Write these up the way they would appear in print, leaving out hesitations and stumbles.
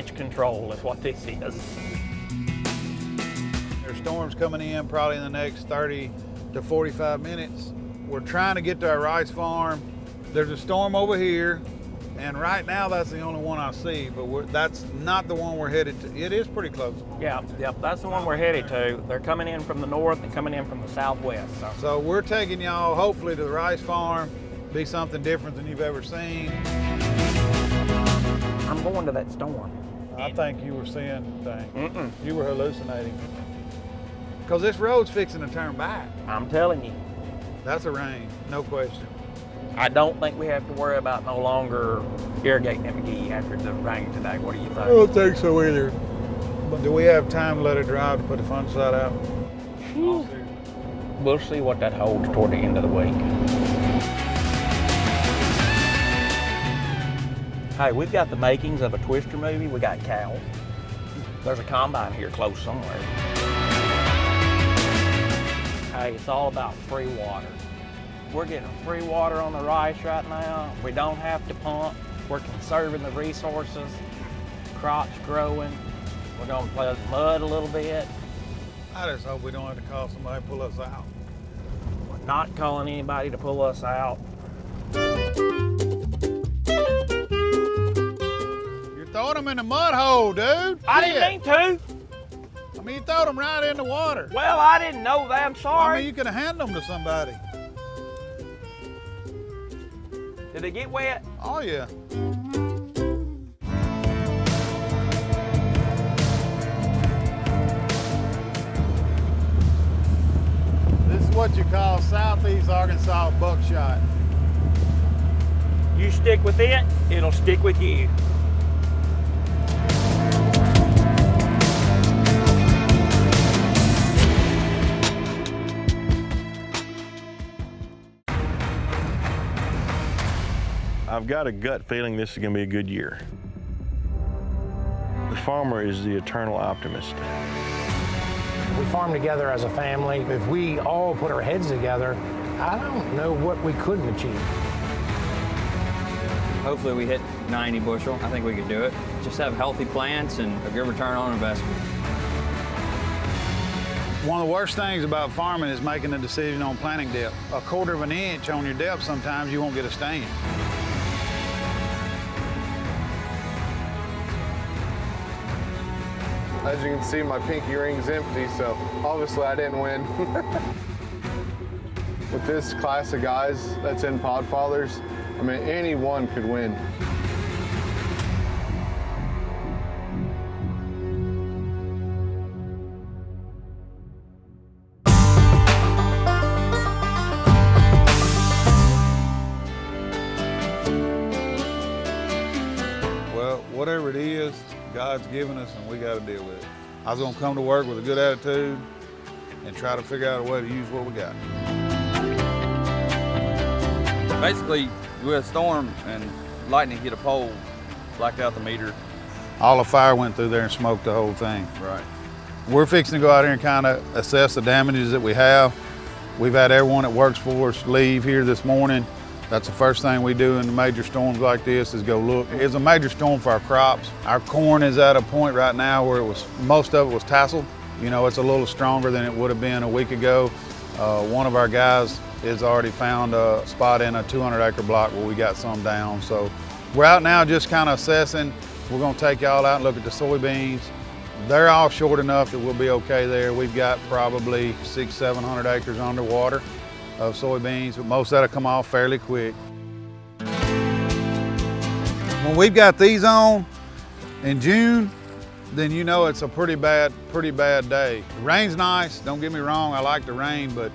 damage control is what this is. There's storms coming in probably in the next 30 to 45 minutes. We're trying to get to our rice farm. There's a storm over here, and right now that's the only one I see, but that's not the one we're headed to. It is pretty close. Yep, that's the one we're headed to. They're coming in from the north and coming in from the southwest. So we're taking y'all hopefully to the rice farm, be something different than you've ever seen. I'm going to that storm. I think you were seeing things. You were hallucinating. Because this road's fixing to turn back. I'm telling you. That's a rain, no question. I don't think we have to worry about no longer irrigating them McGee after the rain today. What do you think? I don't think so either. But do we have time to let it dry to put the fungicide out? We'll see what that holds toward the end of the week. Hey, we've got the makings of a Twister movie. We got cows. There's a combine here close somewhere. Hey, it's all about free water. We're getting free water on the rice right now. We don't have to pump. We're conserving the resources. Crops growing. We're gonna play with the mud a little bit. I just hope we don't have to call somebody to pull us out. We're not calling anybody to pull us out. You're throwing them in the mud hole, dude. I didn't mean to. I mean, you throw them right in the water. Well, I didn't know that. I'm sorry. I mean, you could have handed them to somebody. Did they get wet? Oh, yeah. This is what you call Southeast Arkansas buckshot. You stick with it, it'll stick with you. I've got a gut feeling this is going to be a good year. The farmer is the eternal optimist. We farm together as a family. If we all put our heads together, I don't know what we couldn't achieve. Hopefully we hit 90 bushel. I think we could do it. Just have healthy plants and a good return on investment. One of the worst things about farming is making a decision on planting depth. A quarter of an inch on your depth, sometimes you won't get a stand. As you can see, my pinky ring's empty, so obviously I didn't win. With this class of guys that's in Podfathers, I mean, anyone could win. Well, whatever it is, God's given us and we got to deal with it. I was going to come to work with a good attitude and try to figure out a way to use what we got. Basically, we had a storm and lightning hit a pole, blacked out the meter. All the fire went through there and smoked the whole thing. Right. We're fixing to go out here and kind of assess the damages that we have. We've had everyone that works for us leave here this morning. That's the first thing we do in the major storms like this is go look. It's a major storm for our crops. Our corn is at a point right now where most of it was tasseled. You know, it's a little stronger than it would have been a week ago. One of our guys has already found a spot in a 200-acre block where we got some down. So we're out now just kind of assessing. We're gonna take y'all out and look at the soybeans. They're all short enough that we'll be okay there. We've got probably 600-700 acres underwater of soybeans, but most of that'll come off fairly quick. When we've got these on in June, then you know it's a pretty bad day. The rain's nice, don't get me wrong, I like the rain, but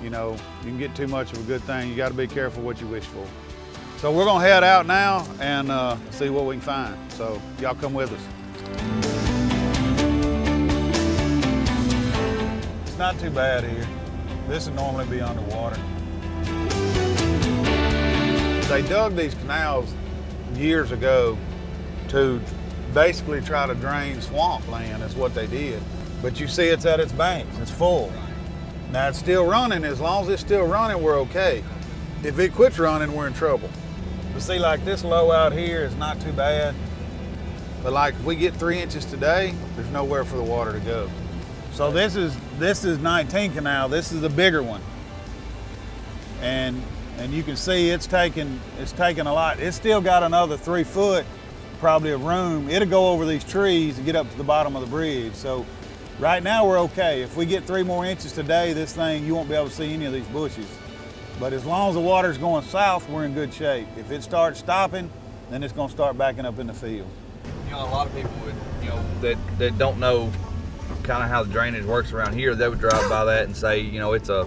you know, you can get too much of a good thing. You gotta be careful what you wish for. So we're gonna head out now and see what we can find. So y'all come with us. It's not too bad here. This would normally be underwater. They dug these canals years ago to basically try to drain swamp land, is what they did. But you see it's at its banks, it's full. Now it's still running, as long as it's still running, we're okay. If it quits running, we're in trouble. But see, like this low out here is not too bad. But like if we get 3 inches today, there's nowhere for the water to go. So this is 19 canal. This is the bigger one, and you can see it's taking a lot. It's still got another 3 foot, probably of room. It'll go over these trees and get up to the bottom of the bridge. So right now we're okay. If we get 3 more inches today, this thing, you won't be able to see any of these bushes. But as long as the water's going south, we're in good shape. If it starts stopping, then it's gonna start backing up in the field. You know, a lot of people would, you know, that don't know kind of how the drainage works around here, they would drive by that and say, you know, it's a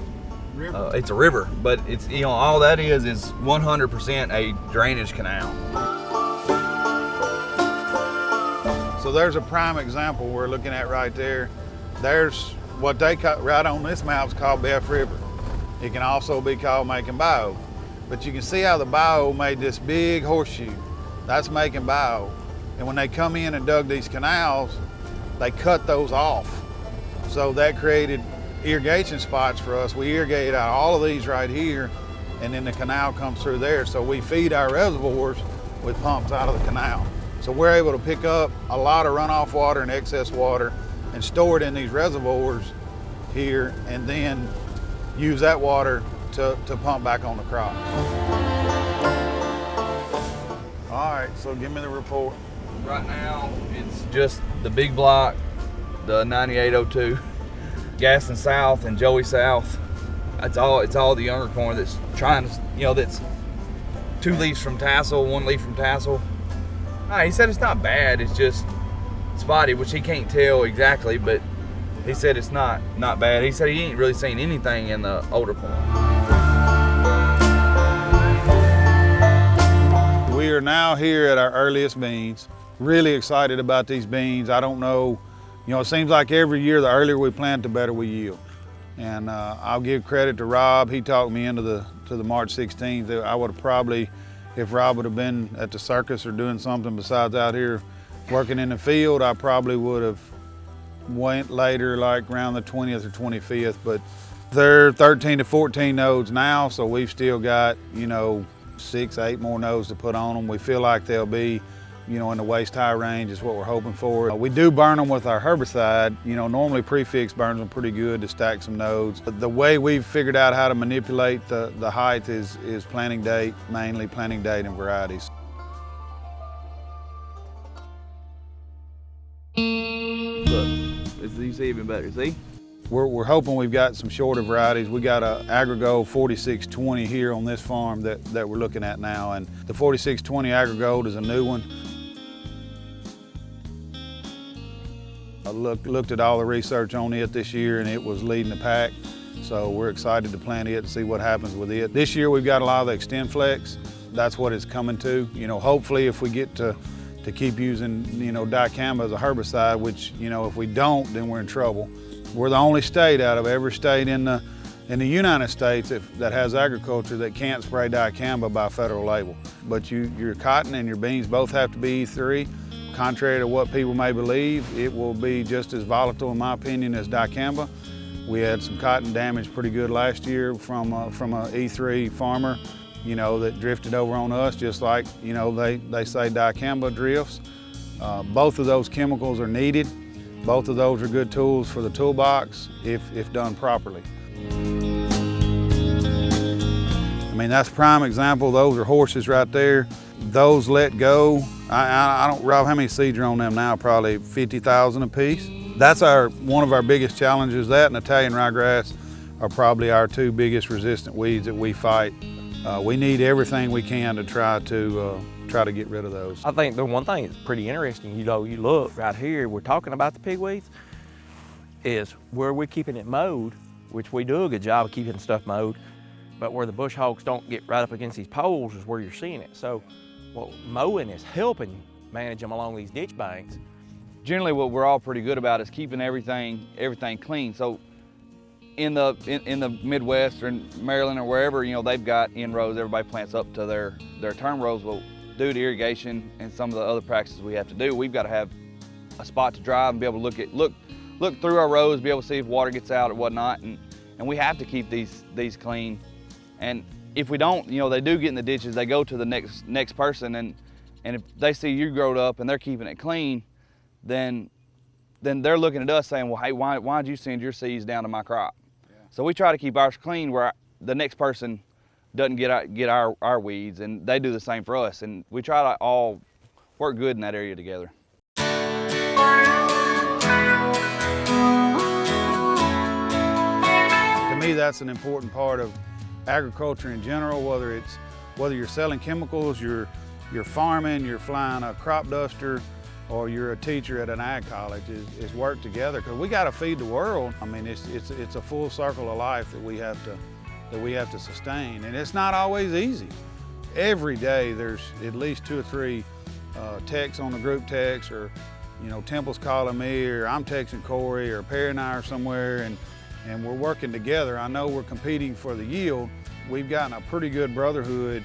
river. But it's, you know, all that is 100% a drainage canal. So there's a prime example we're looking at right there. There's what they call, right on this map, is called Beff River. It can also be called Macon Bayou. But you can see how the bayou made this big horseshoe. That's Macon Bayou. And when they come in and dug these canals, they cut those off. So that created irrigation spots for us. We irrigated out all of these right here, and then the canal comes through there. So we feed our reservoirs with pumps out of the canal. So we're able to pick up a lot of runoff water and excess water and store it in these reservoirs here, and then use that water to pump back on the crops. All right, so give me the report. Right now, it's just the big block, the 9802, Gaston South and Joey South. It's all the younger corn that's trying to, you know, that's 2 leaves from tassel, 1 leaf from tassel. No, he said it's not bad, it's just spotty, which he can't tell exactly, but he said it's not bad. He said he ain't really seen anything in the older corn. We are now here at our earliest beans. Really excited about these beans. I don't know, you know, it seems like every year the earlier we plant, the better we yield. And I'll give credit to Rob. He talked me into the March 16th. I would have probably, if Rob would have been at the circus or doing something besides out here working in the field, I probably would have went later, like around the 20th or 25th. But they're 13 to 14 nodes now, so we've still got, you know, 6, 8 more nodes to put on them. We feel like they'll be, you know, in the waist high range is what we're hoping for. We do burn them with our herbicide. You know, normally prefix burns them pretty good to stack some nodes. But the way we've figured out how to manipulate the height is planting date, mainly planting date and varieties. Look, you see even better, see? We're hoping we've got some shorter varieties. We got a Agrigold 4620 here on this farm that we're looking at now, and the 4620 Agrigold is a new one. I looked at all the research on it this year, and it was leading the pack. So we're excited to plant it and see what happens with it. This year we've got a lot of the Extend Flex. That's what it's coming to. You know, hopefully if we get to keep using, you know, dicamba as a herbicide, which, you know, if we don't, then we're in trouble. We're the only state out of every state in the United States that has agriculture that can't spray dicamba by federal label. But your cotton and your beans both have to be E3. Contrary to what people may believe, it will be just as volatile, in my opinion, as dicamba. We had some cotton damage pretty good last year from a E3 farmer, you know, that drifted over on us, just like, you know, they say dicamba drifts. Both of those chemicals are needed. Both of those are good tools for the toolbox if done properly. I mean, that's a prime example. Those are horses right there. Those let go. I don't, Rob, how many seeds are on them now? Probably 50,000 a piece. That's one of our biggest challenges. That and Italian ryegrass are probably our 2 biggest resistant weeds that we fight. We need everything we can to try to get rid of those. I think the one thing that's pretty interesting, you know, you look right here, we're talking about the pigweeds, is where we're keeping it mowed, which we do a good job of keeping stuff mowed, but where the bush hogs don't get right up against these poles is where you're seeing it. So, well, mowing is helping manage them along these ditch banks. Generally what we're all pretty good about is keeping everything clean. So in the Midwest or in Maryland or wherever, you know, they've got in rows, everybody plants up to their term rows. Well, due to irrigation and some of the other practices we have to do, we've got to have a spot to drive and be able to look through our rows, be able to see if water gets out or whatnot, and we have to keep these clean. And if we don't, you know, they do get in the ditches, they go to the next person, and And if they see you growed up and they're keeping it clean, then they're looking at us saying, well, hey, why'd you send your seeds down to my crop? Yeah. So we try to keep ours clean where the next person doesn't get our weeds, and they do the same for us. And we try to all work good in that area together. To me, that's an important part of agriculture in general, whether you're selling chemicals, you're farming, you're flying a crop duster, or you're a teacher at an ag college, is work together, because we got to feed the world. I mean, it's a full circle of life that we have to sustain, and it's not always easy. Every day there's at least 2 or 3 texts on the group text, or Temple's calling me, or I'm texting Corey, or Perry and I are somewhere, and we're working together. I know we're competing for the yield. We've gotten a pretty good brotherhood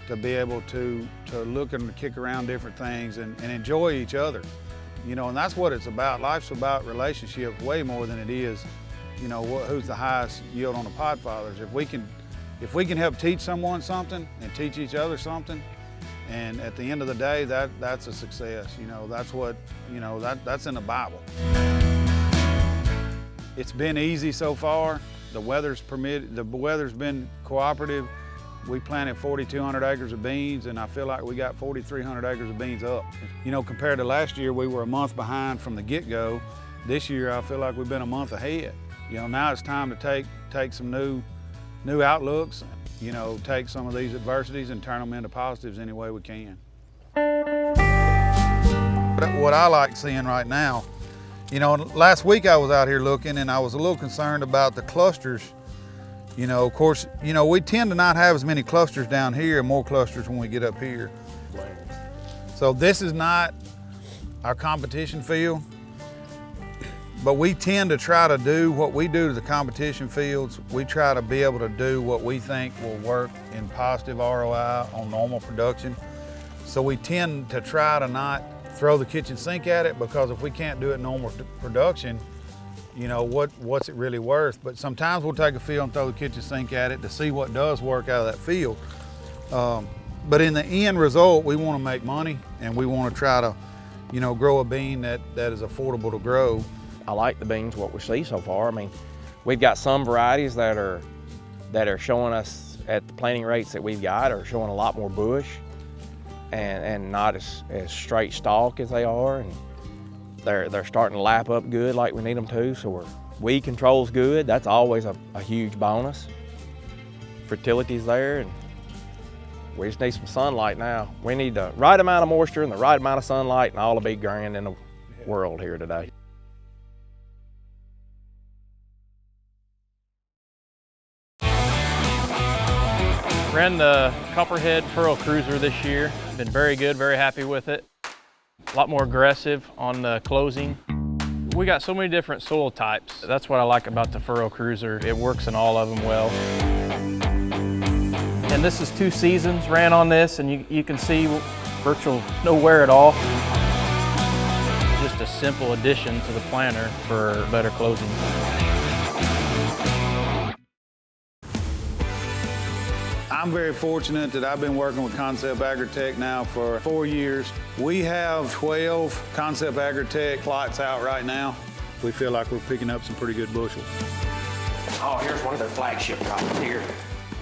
to be able to look and kick around different things and enjoy each other. And that's what it's about. Life's about relationships way more than it is, who's the highest yield on the Podfathers. If we can help teach someone something and teach each other something, and at the end of the day, that's a success. That's in the Bible. It's been easy so far. The weather's been cooperative. We planted 4,200 acres of beans, and I feel like we got 4,300 acres of beans up. Compared to last year, we were a month behind from the get-go. This year, I feel like we've been a month ahead. Now it's time to take some new outlooks, take some of these adversities and turn them into positives any way we can. What I like seeing right now, last week I was out here looking, and I was a little concerned about the clusters. Of course, we tend to not have as many clusters down here and more clusters when we get up here. So this is not our competition field, but we tend to try to do what we do to the competition fields. We try to be able to do what we think will work in positive ROI on normal production. So we tend to try to not throw the kitchen sink at it, because if we can't do it in normal production, what's it really worth? But sometimes we'll take a field and throw the kitchen sink at it to see what does work out of that field. But in the end result, we want to make money, and we want to try to, grow a bean that is affordable to grow. I like the beans, what we see so far. I mean, we've got some varieties that are showing us at the planting rates that we've got are showing a lot more bush and not as straight stalk as they are. And they're starting to lap up good like we need them to, so weed control's good. That's always a huge bonus. Fertility's there, and we just need some sunlight now. We need the right amount of moisture and the right amount of sunlight, and all will be grand in the world here today. Ran the Copperhead Furrow Cruiser this year. Been very good, very happy with it. A lot more aggressive on the closing. We got so many different soil types. That's what I like about the Furrow Cruiser. It works in all of them well. And this is 2 seasons ran on this, and you can see virtual no wear at all. Just a simple addition to the planter for better closing. I'm very fortunate that I've been working with Concept Agritech now for 4 years. We have 12 Concept Agritech plots out right now. We feel like we're picking up some pretty good bushels. Oh, here's one of their flagship products here.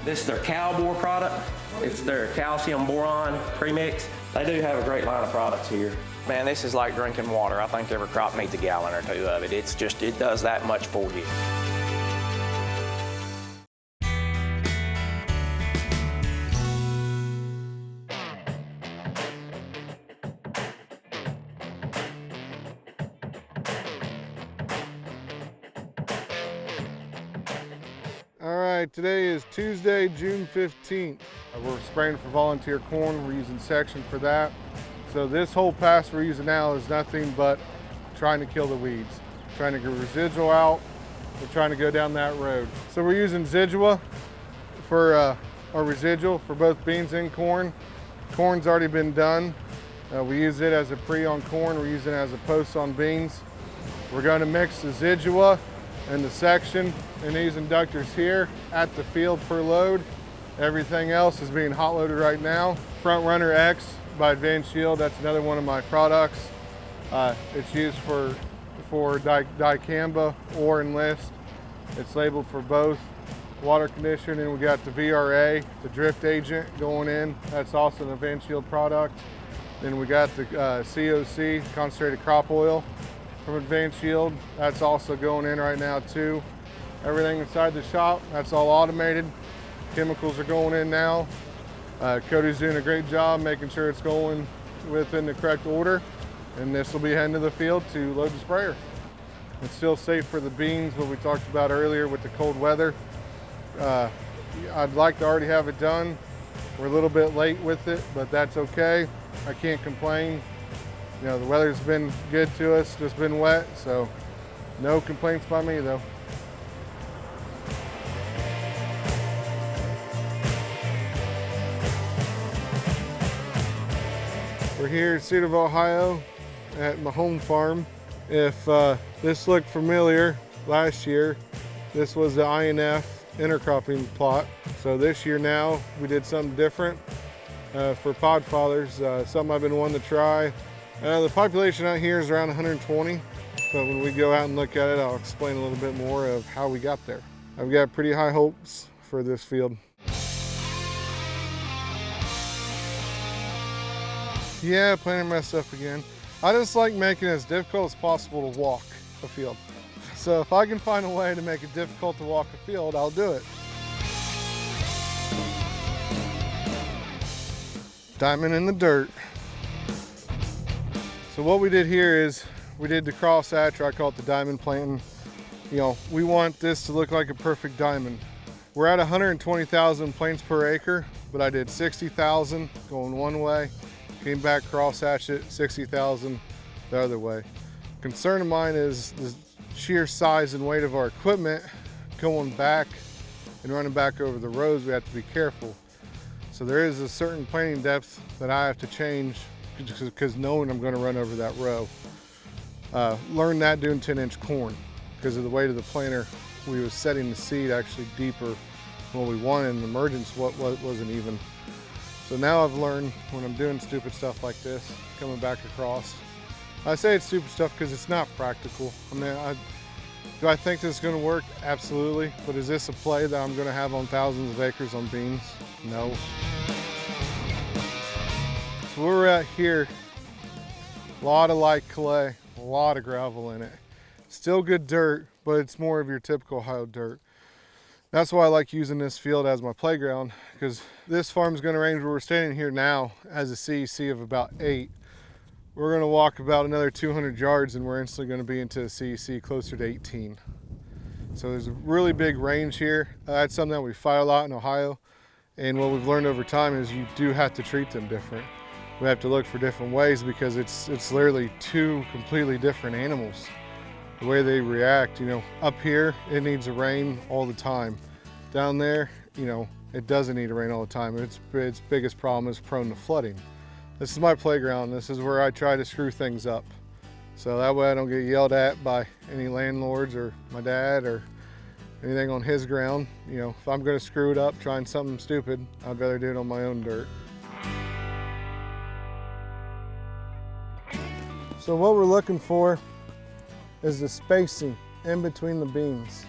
This is their Calbor product. It's their calcium boron premix. They do have a great line of products here. Man, this is like drinking water. I think every crop needs a gallon or 2 of it. It does that much for you. All right, today is Tuesday, June 15th. We're spraying for volunteer corn. We're using section for that. So this whole pass we're using now is nothing but trying to kill the weeds, trying to get residual out. We're trying to go down that road. So we're using Zidua for our residual for both beans and corn. Corn's already been done. We use it as a pre on corn. We're using it as a post on beans. We're going to mix the Zidua and the section in these inductors here at the field per load. Everything else is being hot loaded right now. Front Runner X by Advanced Yield. That's another one of my products. It's used for dicamba or enlist. It's labeled for both. Water conditioning, and we got the VRA, the drift agent going in. That's also an Advanced Yield product. Then we got the COC, concentrated crop oil from Advanced Yield. That's also going in right now too. Everything inside the shop, that's all automated. Chemicals are going in now. Cody's doing a great job making sure it's going within the correct order. And this will be heading to the field to load the sprayer. It's still safe for the beans, what we talked about earlier with the cold weather. I'd like to already have it done. We're a little bit late with it, but that's okay. I can't complain. You know, the weather's been good to us, just been wet, so no complaints by me though. We're here in Cedarville, Ohio at my home farm. If this looked familiar last year, this was the INF intercropping plot. So this year now we did something different for Podfathers, something I've been wanting to try. The population out here is around 120, but when we go out and look at it, I'll explain a little bit more of how we got there. I've got pretty high hopes for this field. Yeah, planter messed up again. I just like making it as difficult as possible to walk a field. So if I can find a way to make it difficult to walk a field, I'll do it. Diamond in the dirt. So what we did here is we did the cross hatch, or I call it the diamond planting. You know, we want this to look like a perfect diamond. We're at 120,000 plants per acre, but I did 60,000 going one way, came back, cross hatched it, 60,000 the other way. Concern of mine is the sheer size and weight of our equipment going back and running back over the rows. We have to be careful. So there is a certain planting depth that I have to change because knowing I'm going to run over that row. Learned that doing 10-inch corn because of the weight of the planter. We was setting the seed actually deeper than what we wanted, and the emergence wasn't even. So now I've learned when I'm doing stupid stuff like this, coming back across. I say it's stupid stuff because it's not practical. I mean, do I think this is going to work? Absolutely. But is this a play that I'm going to have on thousands of acres on beans? No. So where we're at here, a lot of light clay, a lot of gravel in it. Still good dirt, but it's more of your typical Ohio dirt. That's why I like using this field as my playground, because this farm is going to range where we're standing here now as a CEC of about 8. We're going to walk about another 200 yards and we're instantly going to be into a CEC closer to 18. So there's a really big range here. That's something that we fight a lot in Ohio. And what we've learned over time is you do have to treat them different. We have to look for different ways because it's literally two completely different animals. The way they react, you know, up here, it needs a rain all the time. Down there, you know, it doesn't need a rain all the time. Its biggest problem is prone to flooding. This is my playground. This is where I try to screw things up. So that way I don't get yelled at by any landlords or my dad or anything on his ground. You know, if I'm gonna screw it up trying something stupid, I'd rather do it on my own dirt. So what we're looking for is the spacing in between the beans.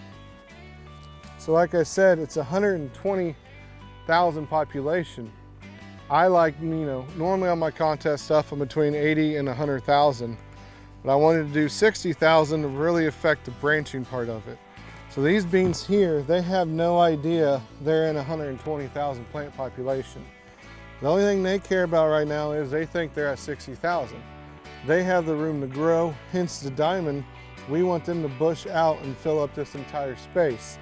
So like I said, it's 120,000 population. I like, you know, normally on my contest stuff, I'm between 80 and 100,000, but I wanted to do 60,000 to really affect the branching part of it. So these beans here, they have no idea they're in 120,000 plant population. The only thing they care about right now is they think they're at 60,000. They have the room to grow, hence the diamond. We want them to bush out and fill up this entire space.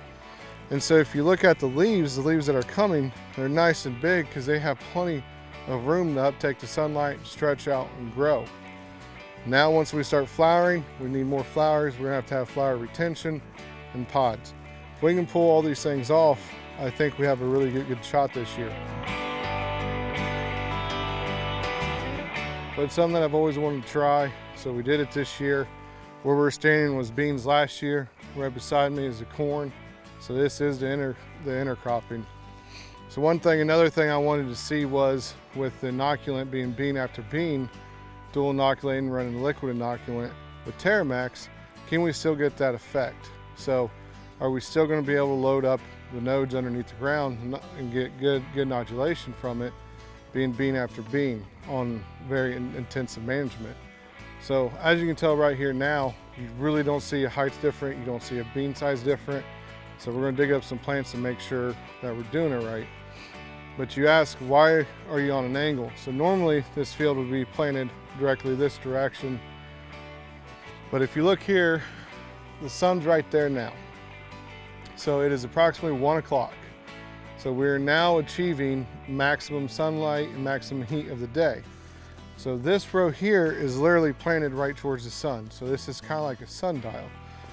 And so if you look at the leaves that are coming, they're nice and big because they have plenty of room to uptake the sunlight, stretch out and grow. Now once we start flowering, we need more flowers. We're gonna have flower retention and pods. If we can pull all these things off, I think we have a really good shot this year. But it's something that I've always wanted to try, so we did it this year. Where we're standing was beans last year. Right beside me is the corn. So this is the intercropping. So another thing I wanted to see was with the inoculant being bean after bean, dual inoculating, running liquid inoculant with Terramax, can we still get that effect? So are we still going to be able to load up the nodes underneath the ground and get good nodulation from it, being bean after bean on very intensive management? So as you can tell right here now, you really don't see a height different, you don't see a bean size different. So we're going to dig up some plants to make sure that we're doing it right. But you ask, why are you on an angle? So normally this field would be planted directly this direction. But if you look here, the sun's right there now. So it is approximately 1 o'clock. So we're now achieving maximum sunlight and maximum heat of the day. So this row here is literally planted right towards the sun. So this is kind of like a sundial.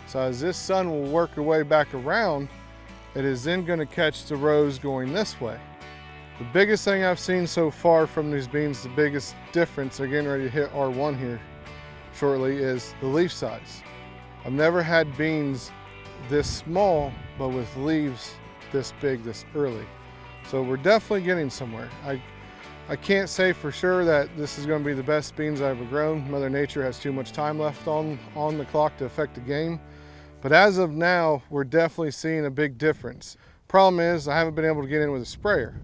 So as this sun will work her way back around, it is then going to catch the rows going this way. The biggest thing I've seen so far from these beans, the biggest difference, they're getting ready to hit R1 here shortly, is the leaf size. I've never had beans this small, but with leaves this big this early. So we're definitely getting somewhere. I can't say for sure that this is going to be the best beans I've ever grown. Mother Nature has too much time left on the clock to affect the game. But as of now, we're definitely seeing a big difference. Problem is, I haven't been able to get in with a sprayer.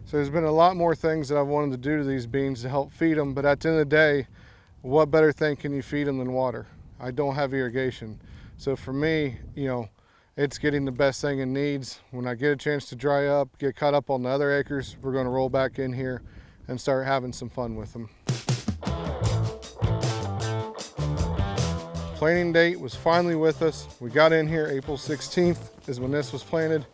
So there's been a lot more things that I've wanted to do to these beans to help feed them, but at the end of the day, what better thing can you feed them than water? I don't have irrigation. So for me, it's getting the best thing it needs. When I get a chance to dry up, get caught up on the other acres, we're gonna roll back in here and start having some fun with them. Planting date was finally with us. We got in here April 16th is when this was planted.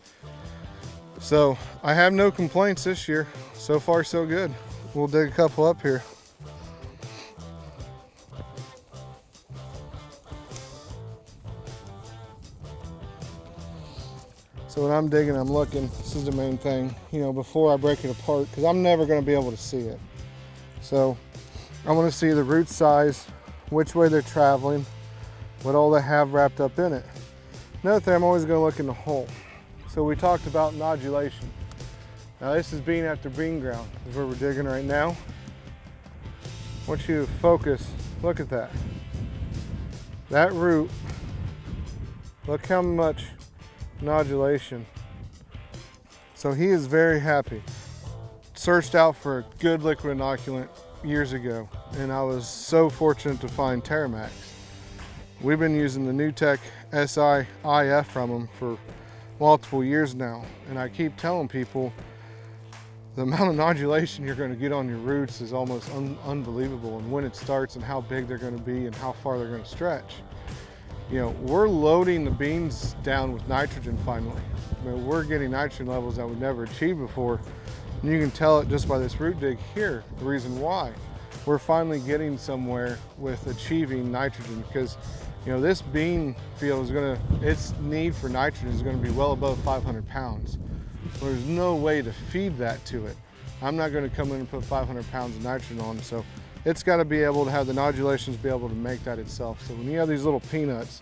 So I have no complaints this year. So far, so good. We'll dig a couple up here. So when I'm digging, I'm looking. This is the main thing, before I break it apart, because I'm never going to be able to see it. So I want to see the root size, which way they're traveling, what all they have wrapped up in it. Another thing, I'm always going to look in the hole. So we talked about nodulation. Now this is bean after bean ground. This is where we're digging right now. I want you to focus. Look at that. That root, look how much nodulation. So he is very happy. Searched out for a good liquid inoculant years ago, and I was so fortunate to find Terramax. We've been using the NewTek SIIF from them for multiple years now, and I keep telling people the amount of nodulation you're going to get on your roots is almost unbelievable, and when it starts and how big they're going to be and how far they're going to stretch. We're loading the beans down with nitrogen finally. We're getting nitrogen levels that we never achieved before, and you can tell it just by this root dig here, the reason why. We're finally getting somewhere with achieving nitrogen, because this bean field its need for nitrogen is going to be well above 500 pounds. So there's no way to feed that to it. I'm not going to come in and put 500 pounds of nitrogen on, so it's got to be able to have the nodulations be able to make that itself. So when you have these little peanuts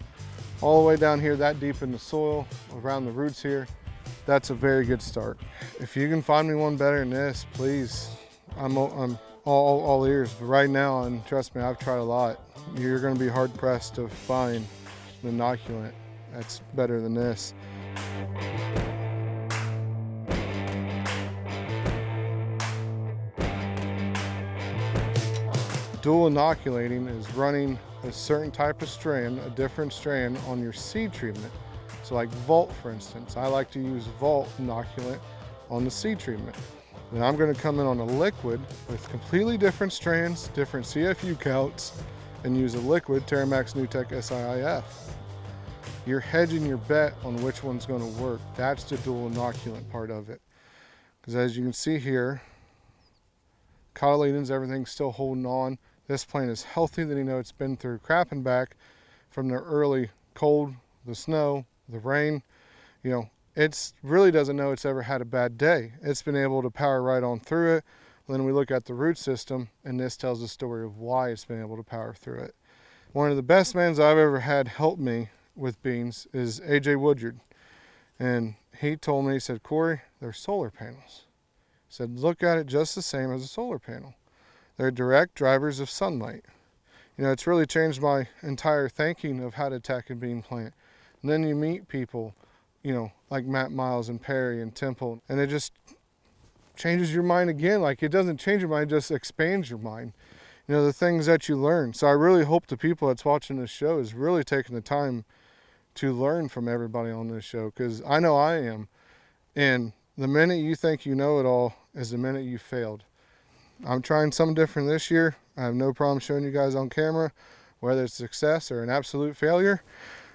all the way down here that deep in the soil, around the roots here, that's a very good start. If you can find me one better than this, please, I'm all ears. But right now, and trust me, I've tried a lot, you're going to be hard pressed to find an inoculant that's better than this. Dual inoculating is running a certain type of strand, a different strand on your seed treatment. So like Volt, for instance, I like to use Volt inoculant on the seed treatment. Then I'm going to come in on a liquid with completely different strands, different CFU counts, and use a liquid Terramax NewTek SIIF. You're hedging your bet on which one's going to work. That's the dual inoculant part of it. Because as you can see here, cotyledons, everything's still holding on. This plant is healthy, that it's been through crap and back from the early cold, the snow, the rain. It really doesn't know it's ever had a bad day. It's been able to power right on through it. And then we look at the root system, and this tells the story of why it's been able to power through it. One of the best men I've ever had help me with beans is AJ Woodyard. And he told me, he said, Corey, They're solar panels. He said, look at it just the same as a solar panel. They're direct drivers of sunlight. You know, it's really changed my entire thinking of how to attack a bean plant. And then you meet people, you know, like Matt Miles and Perry and Temple, and it just changes your mind again. Like, it doesn't change your mind, it just expands your mind. You know, the things that you learn. So I really hope the people that's watching this show is really taking the time to learn from everybody on this show, because I know I am. And the minute you think you know it all is the minute you failed. I'm trying something different this year. I have no problem showing you guys on camera, whether it's success or an absolute failure.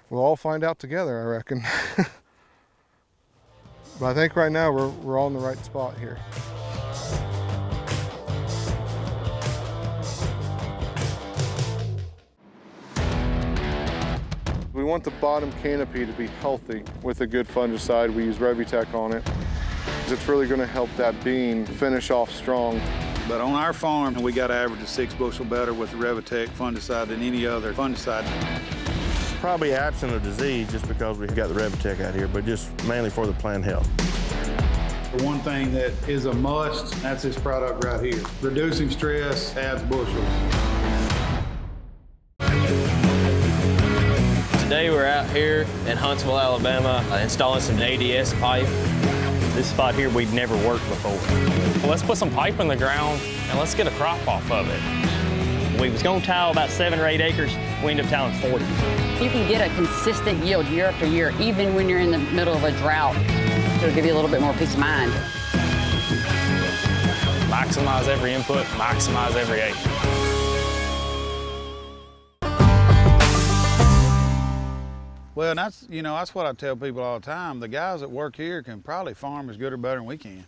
We'll all find out together, I reckon. But I think right now we're all in the right spot here. We want the bottom canopy to be healthy with a good fungicide. We use Revitec on it. It's really going to help that bean finish off strong. But on our farm, we got to average a 6 bushel better with the Revitec fungicide than any other fungicide. Probably absent of disease just because we've got the Revitec out here, but just mainly for the plant health. The one thing that is a must, that's this product right here. Reducing stress adds bushels. Today we're out here in Huntsville, Alabama, installing some ADS pipe. This spot here we'd never worked before. Well, let's put some pipe in the ground and let's get a crop off of it. We was gonna tile about 7 or 8 acres, we ended up tiling 40. You can get a consistent yield year after year, even when you're in the middle of a drought. It'll give you a little bit more peace of mind. Maximize every input, maximize every acre. Well, that's what I tell people all the time. The guys that work here can probably farm as good or better than we can.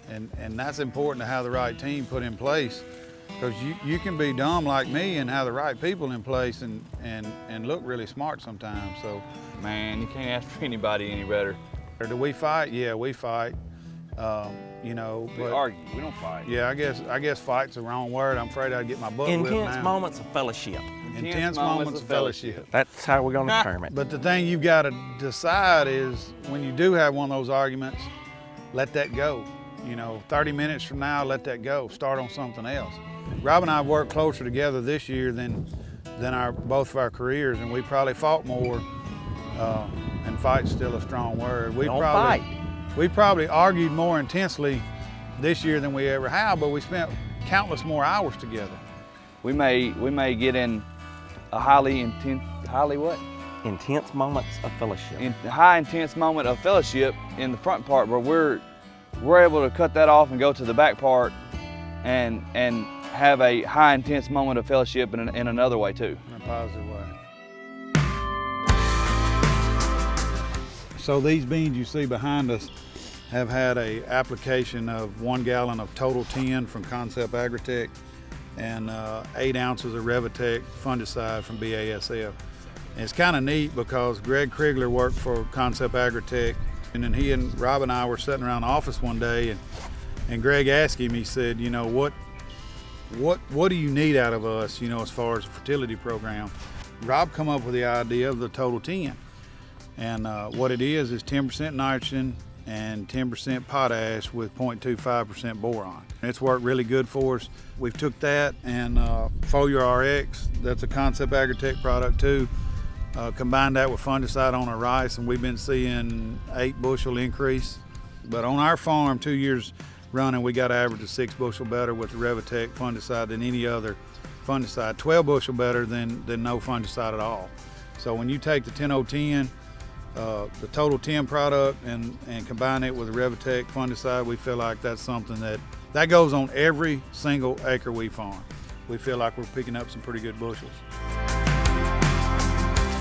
And that's important to have the right team put in place, because you can be dumb like me and have the right people in place and look really smart sometimes. So, Man, you can't ask for anybody any better. do we fight? Yeah, we fight. You know, We argue, we don't fight. Yeah, I guess fight's the wrong word. I'm afraid I'd get my butt whipped Intense now. moments of fellowship. Intense moments of fellowship. That's how we're gonna term it. But the thing you've got to decide is, when you do have one of those arguments, let that go. You know, 30 minutes from now, let that go. Start on something else. Rob and I have worked closer together this year than both of our careers, and we probably fought more. And fight's still a strong word. We probably argued more intensely this year than we ever have, but we spent countless more hours together. We may get in a Intense moments of fellowship. high intense moment of fellowship in the front part, but we're able to cut that off and go to the back part and have a high intense moment of fellowship in another way too. In a positive way. So these beans you see behind us have had a application of 1 gallon of Total 10 from Concept Agritech and 8 ounces of Revitec fungicide from BASF. And it's kind of neat because Greg Krigler worked for Concept Agritech, and then he and Rob and I were sitting around the office one day, and Greg asked him, he said, you know, what do you need out of us, you know, as far as a fertility program? Rob come up with the idea of the Total 10. And what it is 10% nitrogen and 10% potash with 0.25% boron. It's worked really good for us. We've took that and Foliar RX, that's a Concept Agritech product too, combined that with fungicide on our rice, and we've been seeing 8 bushel increase. But on our farm, 2 years running, we got to average a 6 bushel better with the Revitec fungicide than any other fungicide, 12 bushel better than no fungicide at all. So when you take the 10-0-10, the Total 10 product and combine it with the Revitec fungicide, we feel like that's something that goes on every single acre we farm. We feel like we're picking up some pretty good bushels.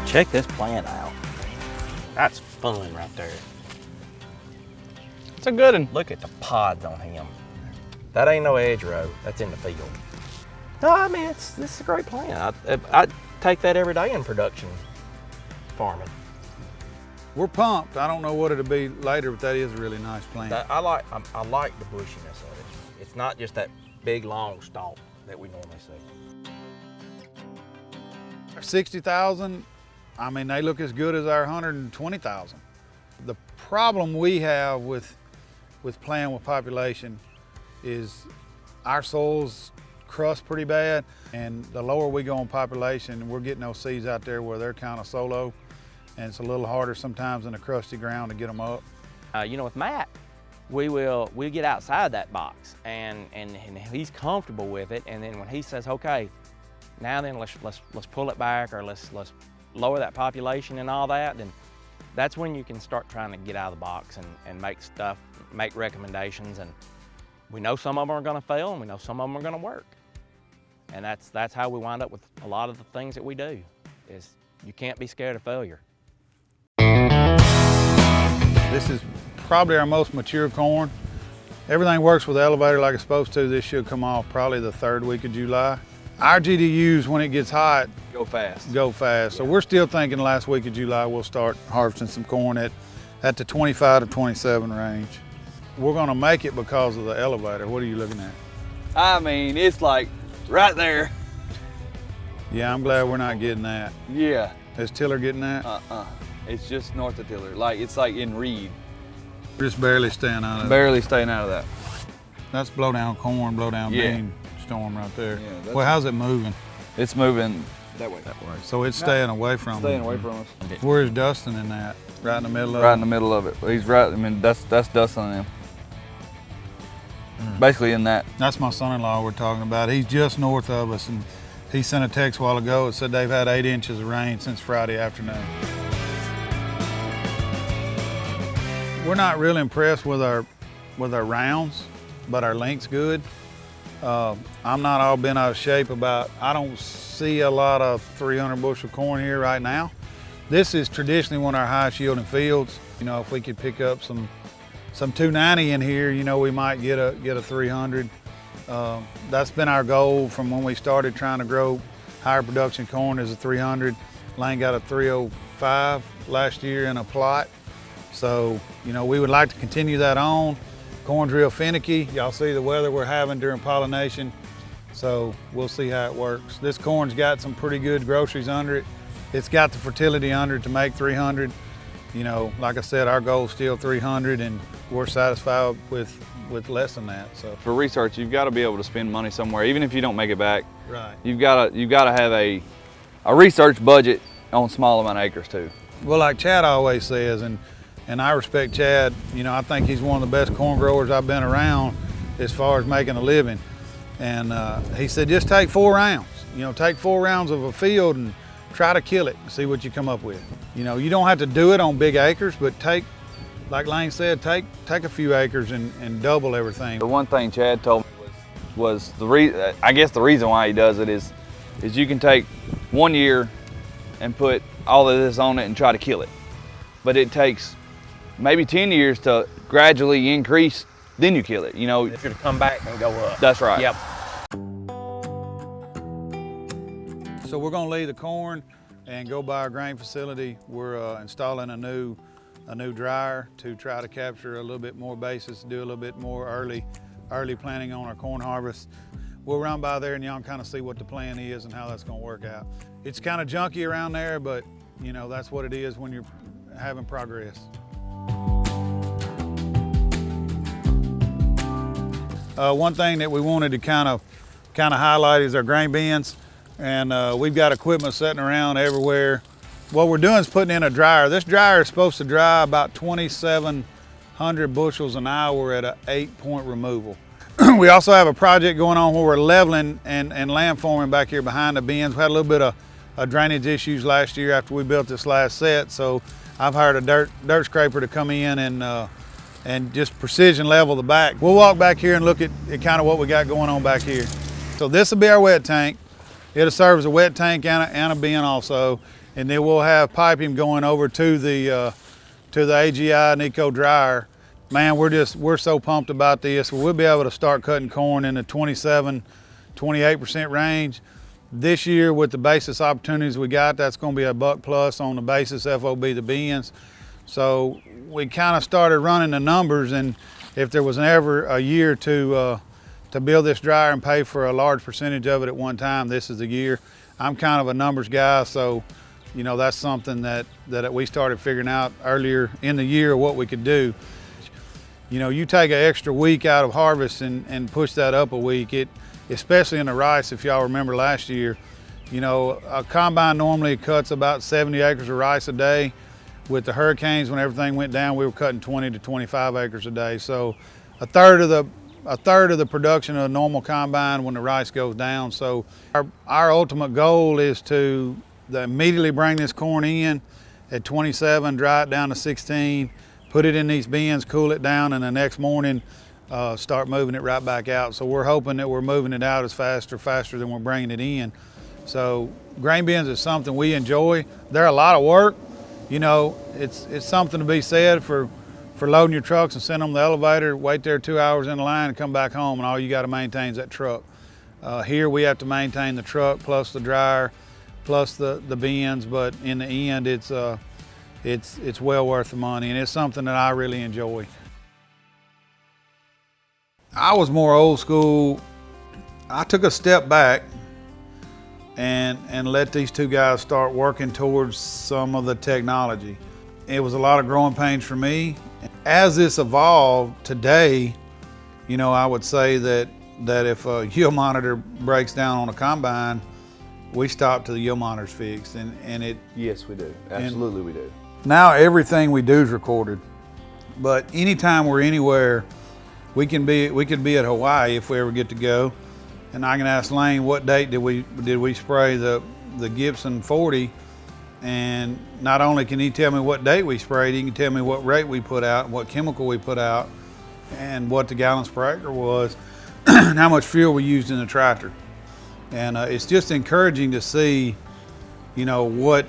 Check this plant out. That's fun right there. It's a good one. Look at the pods on him. That ain't no edge row. That's in the field. No, I mean, this is a great plant. I take that every day in production farming. We're pumped. I don't know what it'll be later, but that is a really nice plant. I like the bushiness of it. It's not just that big long stalk that we normally see. 60,000, I mean, they look as good as our 120,000. The problem we have with with playing with population is our soils crust pretty bad, and the lower we go on population, we're getting those seeds out there where they're kind of solo, and it's a little harder sometimes in the crusty ground to get them up. You know, with Matt, we'll get outside that box, and he's comfortable with it. And then when he says, okay, now then let's pull it back, or let's lower that population and all that, then that's when you can start trying to get out of the box and make recommendations. And we know some of them are going to fail, and we know some of them are going to work. And that's how we wind up with a lot of the things that we do, is you can't be scared of failure. This is probably our most mature corn. Everything works with the elevator like it's supposed to. This should come off probably the 3rd week of July. Our GDUs, when it gets hot, Go fast. Go fast. So we're still thinking the last week of July we'll start harvesting some corn at the 25 to 27 range. We're gonna make it because of the elevator. What are you looking at? I mean, it's like right there. Yeah, I'm glad we're not getting that. Yeah. Is Tiller getting that? It's just north of Tiller. It's like in Reed. Just barely staying out of it. Barely staying out of that. That's blow down corn, blow down bean storm right there. Yeah, well, how's it moving? It's moving that way. So it's staying away from Staying away from us. Where's Dustin in that? Right in the middle of it? Right in the middle of it. He's right, I mean, that's Dustin and him. Basically in that. That's my son-in-law we're talking about. He's just north of us, and he sent a text a while ago that said they've had 8 inches of rain since Friday afternoon. We're not really impressed with our rounds, but our length's good. I'm not all bent out of shape I don't see a lot of 300 bushel corn here right now. This is traditionally one of our highest yielding fields. You know, if we could pick up some 290 in here, you know, we might get a 300. That's been our goal from when we started trying to grow higher production corn, is a 300. Lane got a 305 last year in a plot. So, you know, we would like to continue that on. Corn's real finicky. Y'all see the weather we're having during pollination. So we'll see how it works. This corn's got some pretty good groceries under it. It's got the fertility under it to make 300. You know, like I said, our goal is still 300, and we're satisfied with less than that. So for research, you've got to be able to spend money somewhere, even if you don't make it back. Right. You've got to have a research budget on small amount of acres too. Well, like Chad always says, and I respect Chad, you know, I think he's one of the best corn growers I've been around as far as making a living. And he said, just take 4 rounds. You know, take 4 rounds of a field and try to kill it and see what you come up with. You know, you don't have to do it on big acres, but take, like Lane said, take a few acres and double everything. The one thing Chad told me was I guess the reason why he does it is you can take 1 year and put all of this on it and try to kill it. But it takes maybe 10 years to gradually increase, then you kill it. You know, It's gonna come back and go up. That's right. Yep. So we're gonna leave the corn and go by our grain facility. We're installing a new dryer to try to capture a little bit more basis, do a little bit more early planting on our corn harvest. We'll run by there and y'all can kind of see what the plan is and how that's gonna work out. It's kind of junky around there, but you know, that's what it is when you're having progress. One thing that we wanted to kind of highlight is our grain bins, and we've got equipment sitting around everywhere. What we're doing is putting in a dryer. This dryer is supposed to dry about 2,700 bushels an hour at an 8-point removal. We also have a project going on where we're leveling and landforming back here behind the bins. We had a little bit of drainage issues last year after we built this last set, so I've hired a dirt scraper to come in and just precision level the back. We'll walk back here and look at kind of what we got going on back here. So this will be our wet tank. It'll serve as a wet tank and a bin also, and then we'll have piping going over to the AGI Nico dryer. Man, we're so pumped about this. We'll be able to start cutting corn in the 27-28% range. This year, with the basis opportunities we got, that's going to be $1+ on the basis FOB the bins. So we kind of started running the numbers, and if there was ever a year to build this dryer and pay for a large percentage of it at one time, this is the year. I'm kind of a numbers guy, so you know, that's something that we started figuring out earlier in the year what we could do. You know, you take an extra week out of harvest and push that up a week, especially in the rice, if y'all remember last year, you know, a combine normally cuts about 70 acres of rice a day. With the hurricanes, when everything went down, we were cutting 20 to 25 acres a day. So a third of the production of a normal combine when the rice goes down. So our ultimate goal is to immediately bring this corn in at 27, dry it down to 16, put it in these bins, cool it down, and the next morning start moving it right back out. So we're hoping that we're moving it out as faster than we're bringing it in. So grain bins is something we enjoy. They're a lot of work. You know, it's something to be said for loading your trucks and send them to the elevator, wait there 2 hours in the line and come back home, and all you got to maintain is that truck. Here we have to maintain the truck plus the dryer plus the bins, but in the end it's well worth the money, and it's something that I really enjoy. I was more old school. I took a step back and let these two guys start working towards some of the technology. It was a lot of growing pains for me. As this evolved today, you know, I would say that if a yield monitor breaks down on a combine, we stop till the yield monitor's fixed, and it. Yes, we do. Absolutely, we do. Now everything we do is recorded, but anytime we're anywhere, we could be at Hawaii if we ever get to go. And I can ask Lane, what date did we spray the Gibson 40? And not only can he tell me what date we sprayed, he can tell me what rate we put out, what chemical we put out, and what the gallons per acre was, and how much fuel we used in the tractor. And it's just encouraging to see, you know, what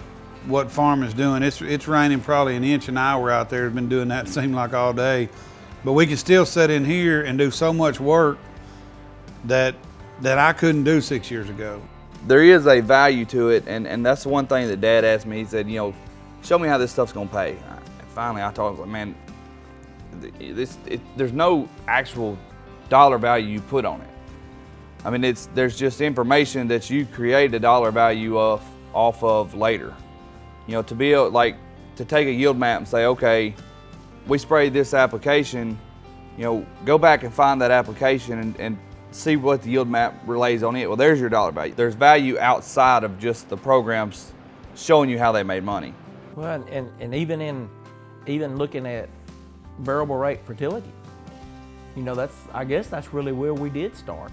farming's doing. It's raining probably an inch an hour out there. It's been doing that, it seemed like, all day. But we can still sit in here and do so much work that I couldn't do 6 years ago. There is a value to it, and that's the one thing that Dad asked me. He said, you know, show me how this stuff's gonna pay. And finally, I told him, like, man, there's no actual dollar value you put on it. I mean, there's just information that you create a dollar value off of later. You know, to be able, like, to take a yield map and say, okay, we sprayed this application, you know, go back and find that application and see what the yield map relays on it. Well, there's your dollar value. There's value outside of just the programs showing you how they made money. Well, and even looking at variable rate fertility, you know, I guess that's really where we did start.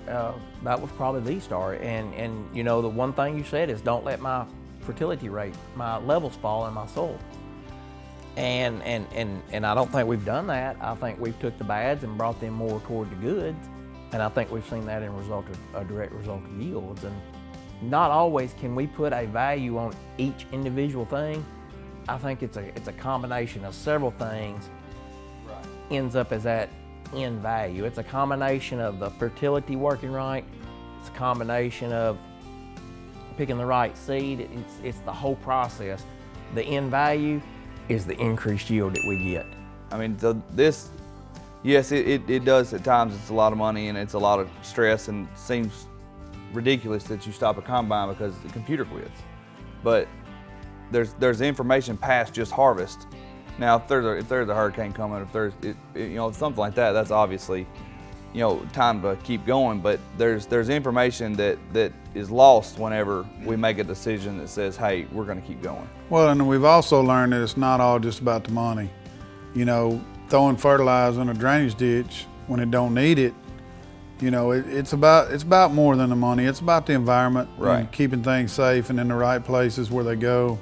That was probably the start. And you know, the one thing you said is don't let my fertility rate, my levels fall in my soil. And I don't think we've done that. I think we've took the bads and brought them more toward the goods. And I think we've seen that in a direct result of yields. And not always can we put a value on each individual thing. I think it's a combination of several things ends up as that end value. It's a combination of the fertility working right. It's a combination of picking the right seed. It's the whole process. The end value is the increased yield that we get. I mean, yes, it does at times. It's a lot of money and it's a lot of stress, and it seems ridiculous that you stop a combine because the computer quits. But there's information past just harvest. Now, if there's a hurricane coming, if there's you know, something like that, that's obviously, you know, time to keep going. But there's information that is lost whenever we make a decision that says, hey, we're going to keep going. Well, and we've also learned that it's not all just about the money. You know, throwing fertilizer in a drainage ditch when it don't need it, you know, it's about more than the money. It's about the environment, right, and keeping things safe and in the right places where they go,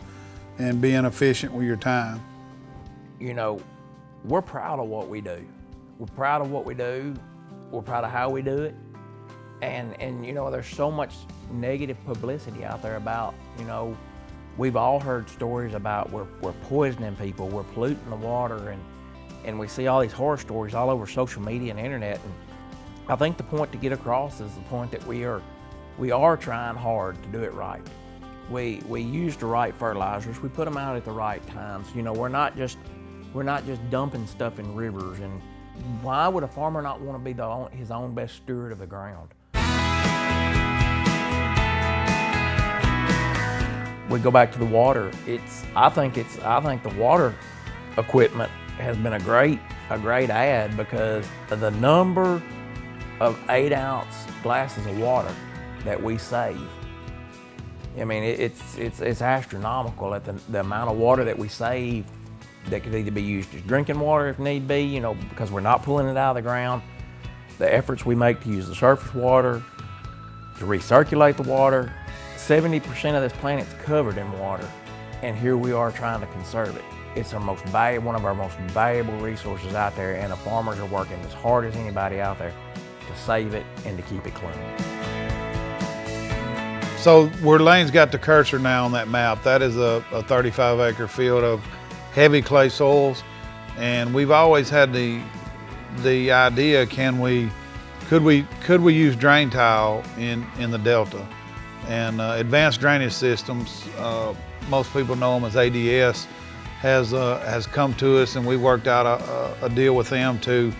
and being efficient with your time. You know, we're proud of what we do. We're proud of what we do. We're proud of how we do it. And you know, there's so much negative publicity out there about, you know, we've all heard stories about we're poisoning people, we're polluting the water, and we see all these horror stories all over social media and internet. And I think the point to get across is the point that we are trying hard to do it right. We use the right fertilizers. We put them out at the right times. You know, we're not just dumping stuff in rivers. And why would a farmer not want to be his own best steward of the ground? We go back to the water. I think the water equipment has been a great a great ad because of the number of 8-ounce glasses of water that we save. I mean, it's astronomical at the amount of water that we save that could either be used as drinking water if need be, you know, because we're not pulling it out of the ground. The efforts we make to use the surface water, to recirculate the water. 70% of this planet's covered in water, and here we are trying to conserve it. It's one of our most valuable resources out there, and the farmers are working as hard as anybody out there to save it and to keep it clean. So where Lane's got the cursor now on that map, that is a 35-acre field of heavy clay soils, and we've always had the idea: could we use drain tile in the Delta? And advanced drainage systems, most people know them as ADS, has come to us, and we worked out a deal with them to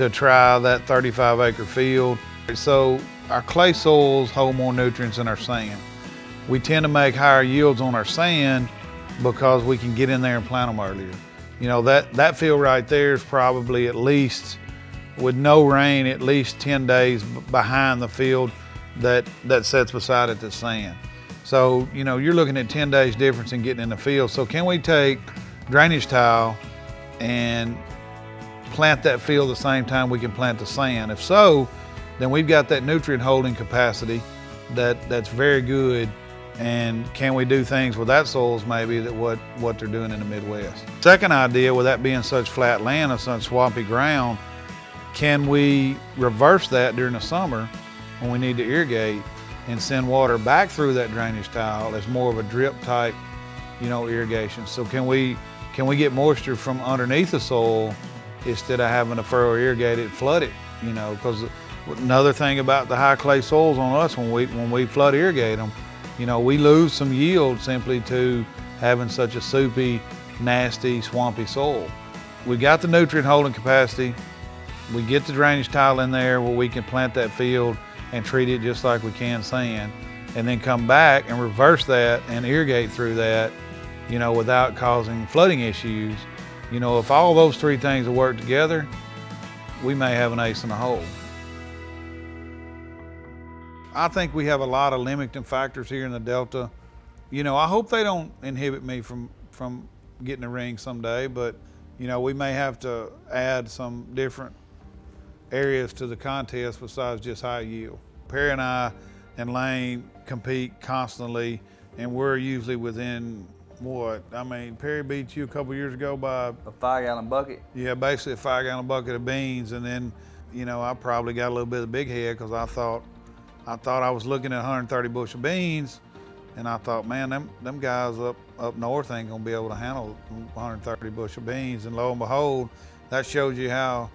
try that 35-acre field. So our clay soils hold more nutrients than our sand. We tend to make higher yields on our sand because we can get in there and plant them earlier. You know, that field right there is probably, at least with no rain, at least 10 days behind the field that sits beside it that's sand. So, you know, you're looking at 10 days difference in getting in the field. So can we take drainage tile and plant that field the same time we can plant the sand? If so, then we've got that nutrient holding capacity that's very good. And can we do things with that soils maybe that what they're doing in the Midwest? Second idea, with that being such flat land and such swampy ground, can we reverse that during the summer when we need to irrigate and send water back through that drainage tile as more of a drip type, you know, irrigation? So can we get moisture from underneath the soil instead of having to furrow irrigate it, flood it, you know? Because another thing about the high clay soils on us, when we flood irrigate them, you know, we lose some yield simply to having such a soupy, nasty, swampy soil. We got the nutrient holding capacity. We get the drainage tile in there where we can plant that field and treat it just like we can sand, and then come back and reverse that and irrigate through that, you know, without causing flooding issues. You know, if all those three things will work together, we may have an ace in the hole. I think we have a lot of limiting factors here in the Delta. You know, I hope they don't inhibit me from getting a ring someday, but, you know, we may have to add some different areas to the contest besides just high yield. Perry and I and Lane compete constantly, and we're usually within what? I mean, Perry beat you a couple years ago by a 5-gallon bucket. Yeah, basically a 5-gallon bucket of beans, and then, you know, I probably got a little bit of big head because I thought I was looking at 130 bushel beans, and I thought, man, them guys up north ain't gonna be able to handle 130 bushel beans, and lo and behold, that shows you how,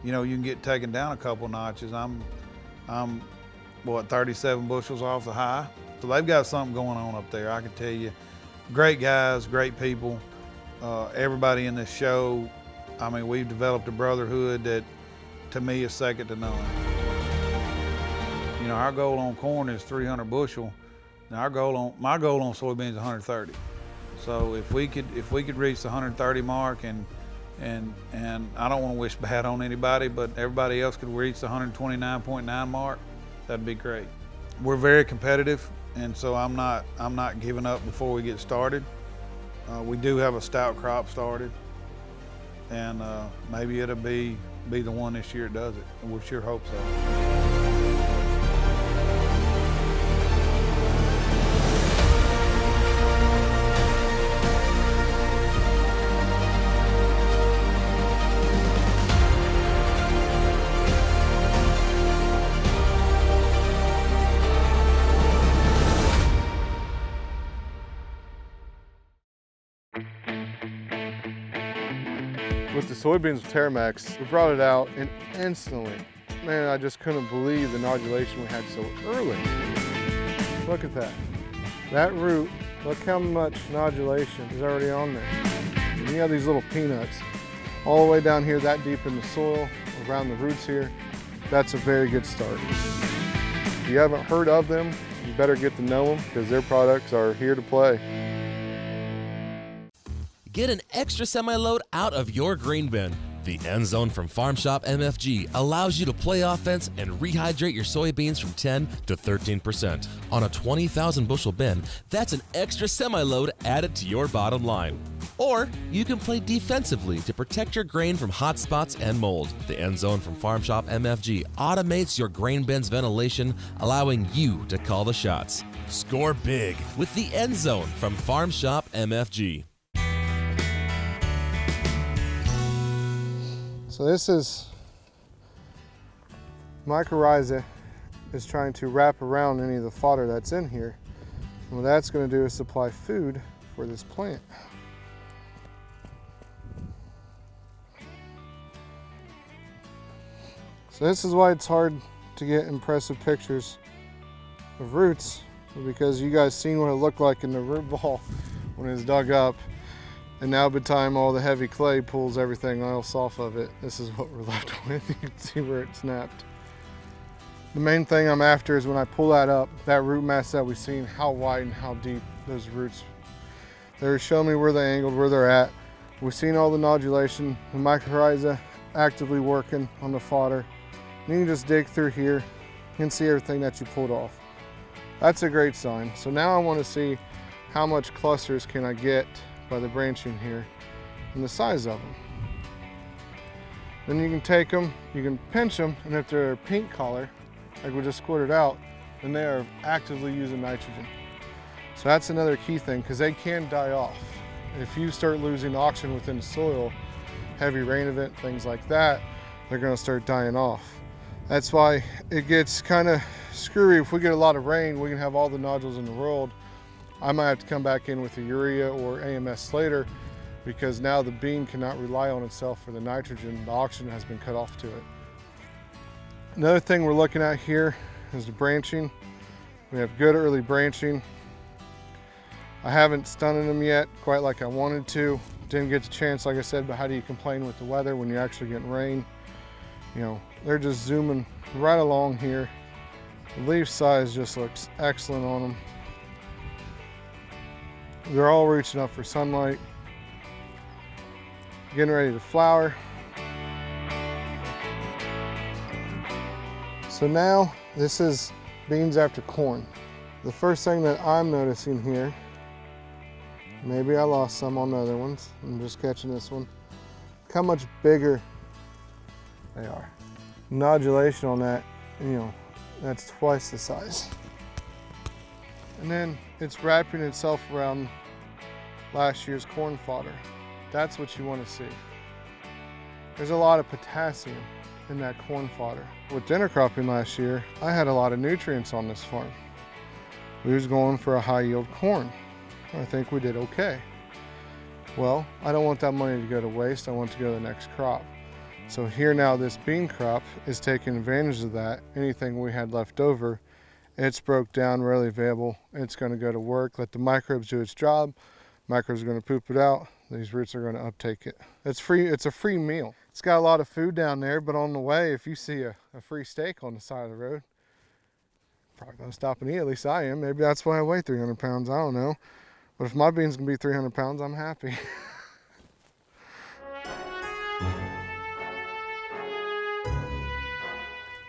you know, you can get taken down a couple notches. I'm what, 37 bushels off the high. So they've got something going on up there, I can tell you. Great guys, great people. Everybody in this show, I mean, we've developed a brotherhood that to me is second to none. You know, our goal on corn is 300 bushel. Now my goal on soybeans is 130. So if we could reach the 130 mark, and I don't want to wish bad on anybody, but everybody else could reach the 129.9 mark, that'd be great. We're very competitive, and so I'm not giving up before we get started. We do have a stout crop started, and maybe it'll be the one this year that does it, and we sure hope so. With the soybeans with Terramax, we brought it out, and instantly, man, I just couldn't believe the nodulation we had so early. Look at that. That root, look how much nodulation is already on there. And you have these little peanuts all the way down here, that deep in the soil, around the roots here. That's a very good start. If you haven't heard of them, you better get to know them, because their products are here to play. Get an extra semi-load out of your green bin. The End Zone from Farm Shop MFG allows you to play offense and rehydrate your soybeans from 10 to 13%. On a 20,000 bushel bin, that's an extra semi-load added to your bottom line. Or you can play defensively to protect your grain from hot spots and mold. The End Zone from Farm Shop MFG automates your grain bin's ventilation, allowing you to call the shots. Score big with the End Zone from Farm Shop MFG. So this is mycorrhiza is trying to wrap around any of the fodder that's in here. And what that's going to do is supply food for this plant. So this is why it's hard to get impressive pictures of roots, because you guys seen what it looked like in the root ball when it was dug up. And now by the time all the heavy clay pulls everything else off of it, this is what we're left with. You can see where it snapped. The main thing I'm after is when I pull that up, that root mass that we've seen, how wide and how deep those roots. They're showing me where they angled, where they're at. We've seen all the nodulation, the mycorrhiza actively working on the fodder. And you can just dig through here and see everything that you pulled off. That's a great sign. So now I want to see how much clusters can I get by the branching here and the size of them. Then you can take them, you can pinch them, and if they're a pink color, like we just squirted out, then they are actively using nitrogen. So that's another key thing, because they can die off. If you start losing oxygen within the soil, heavy rain event, things like that, they're going to start dying off. That's why it gets kind of screwy. If we get a lot of rain, we can have all the nodules in the world. I might have to come back in with a urea or AMS later, because now the bean cannot rely on itself for the nitrogen. The oxygen has been cut off to it. Another thing we're looking at here is the branching. We have good early branching. I haven't stunted them yet quite like I wanted to. Didn't get the chance, like I said, but how do you complain with the weather when you're actually getting rain? You know, they're just zooming right along here. The leaf size just looks excellent on them. They're all reaching up for sunlight, getting ready to flower. So now this is beans after corn. The first thing that I'm noticing here, maybe I lost some on the other ones, I'm just catching this one, look how much bigger they are. Nodulation on that, you know, that's twice the size. And then it's wrapping itself around last year's corn fodder. That's what you want to see. There's a lot of potassium in that corn fodder. With intercropping last year, I had a lot of nutrients on this farm. We was going for a high yield corn. I think we did okay. Well, I don't want that money to go to waste. I want it to go to the next crop. So here now this bean crop is taking advantage of that. Anything we had left over, it's broke down, readily available. It's going to go to work, let the microbes do its job. Microbes are going to poop it out. These roots are going to uptake it. It's free. It's a free meal. It's got a lot of food down there, but on the way, if you see a free steak on the side of the road, probably going to stop and eat. At least I am. Maybe that's why I weigh 300 pounds. I don't know. But if my beans can be 300 pounds, I'm happy.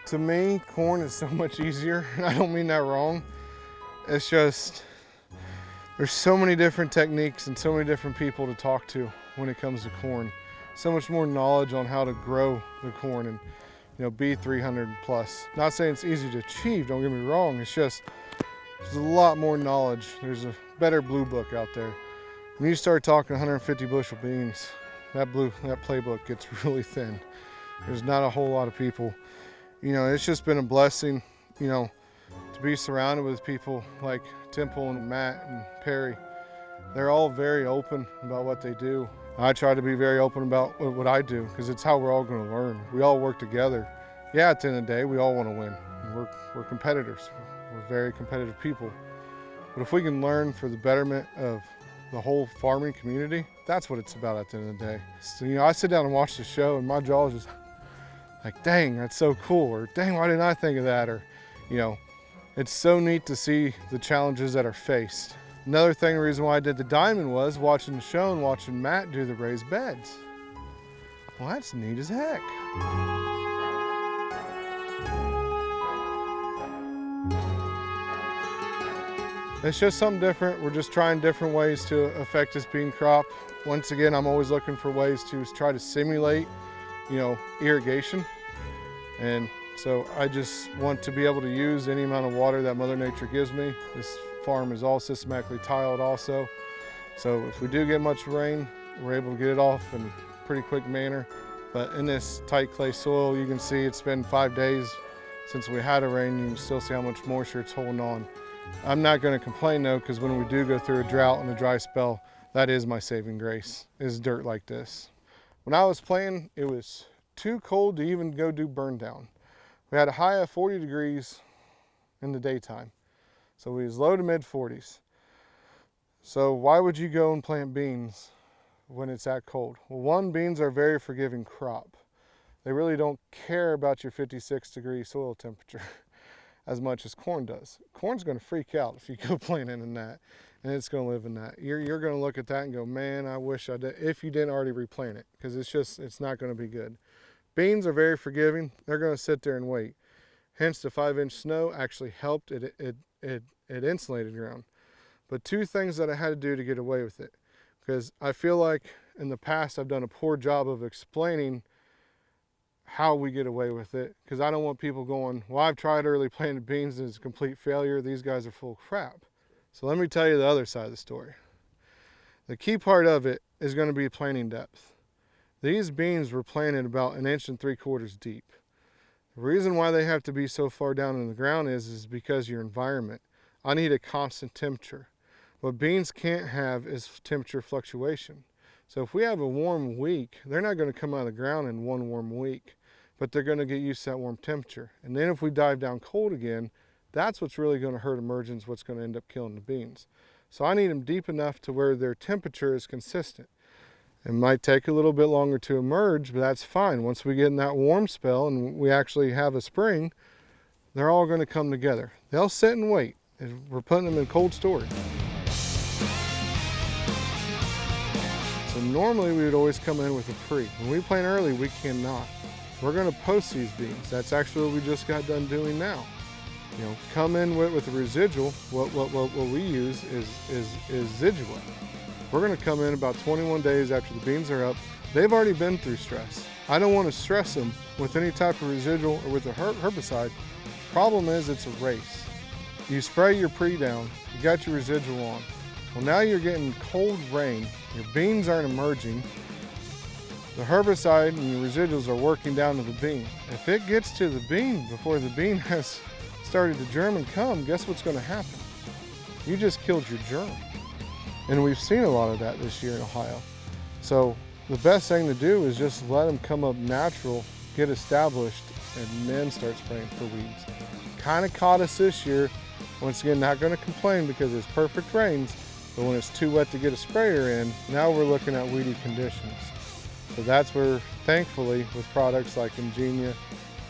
To me, corn is so much easier. I don't mean that wrong. It's just, there's so many different techniques and so many different people to talk to when it comes to corn. So much more knowledge on how to grow the corn and, you know, be 300 plus. Not saying it's easy to achieve, don't get me wrong. It's just, there's a lot more knowledge. There's a better blue book out there. When you start talking 150 bushel beans, that playbook gets really thin. There's not a whole lot of people. You know, it's just been a blessing, you know, to be surrounded with people like Temple and Matt and Perry. They're all very open about what they do. I try to be very open about what I do, because it's how we're all going to learn. We all work together. Yeah, at the end of the day, we all want to win. We're competitors. We're very competitive people. But if we can learn for the betterment of the whole farming community, that's what it's about at the end of the day. So, you know, I sit down and watch the show and my jaw is just like, dang, that's so cool, or dang, why didn't I think of that? Or, you know, it's so neat to see the challenges that are faced. Another thing, the reason why I did the diamond was watching the show and watching Matt do the raised beds. Well, that's neat as heck. It's just something different. We're just trying different ways to affect this bean crop. Once again, I'm always looking for ways to try to simulate, irrigation. And so I just want to be able to use any amount of water that Mother Nature gives me. This farm is all systematically tiled also. So if we do get much rain, we're able to get it off in a pretty quick manner. But in this tight clay soil, you can see it's been 5 days since we had a rain. You can still see how much moisture it's holding on. I'm not going to complain though, because when we do go through a drought and a dry spell, that is my saving grace, is dirt like this. When I was playing, it was too cold to even go do burn down. We had a high of 40 degrees in the daytime. So we was low to mid 40s. So why would you go and plant beans when it's that cold? Well, one, beans are a very forgiving crop. They really don't care about your 56-degree soil temperature as much as corn does. Corn's gonna freak out if you go planting in that, and it's gonna live in that. You're gonna look at that and go, man, I wish I did, if you didn't already replant it, because it's not gonna be good. Beans are very forgiving. They're gonna sit there and wait. Hence the 5-inch snow actually helped. It insulated the ground. But two things that I had to do to get away with it, because I feel like in the past I've done a poor job of explaining how we get away with it, because I don't want people going, well, I've tried early planted beans and it's a complete failure. These guys are full of crap. So let me tell you the other side of the story. The key part of it is going to be planting depth. These beans were planted about 1 3/4 inches deep. The reason why they have to be so far down in the ground is because your environment. I need a constant temperature. What beans can't have is temperature fluctuation. So if we have a warm week, they're not going to come out of the ground in one warm week, but they're going to get used to that warm temperature. And then if we dive down cold again, that's what's really going to hurt emergence, what's going to end up killing the beans. So I need them deep enough to where their temperature is consistent. It might take a little bit longer to emerge, but that's fine. Once we get in that warm spell and we actually have a spring, they're all going to come together. They'll sit and wait. We're putting them in cold storage. So normally we would always come in with a pre. When we plant early, we cannot. We're going to post these beans. That's actually what we just got done doing now. Come in with a residual. What we use is Zidua. We're going to come in about 21 days after the beans are up. They've already been through stress. I don't want to stress them with any type of residual or with a herbicide. Problem is, it's a race. You spray your pre down, you got your residual on. Well, now you're getting cold rain, your beans aren't emerging, the herbicide and your residuals are working down to the bean. If it gets to the bean before the bean has started to germ and come, guess what's going to happen? You just killed your germ. And we've seen a lot of that this year in Ohio. So the best thing to do is just let them come up natural, get established, and then start spraying for weeds. Kind of caught us this year. Once again, not going to complain because it's perfect rains, but when it's too wet to get a sprayer in, now we're looking at weedy conditions. So that's where, thankfully, with products like Ingenia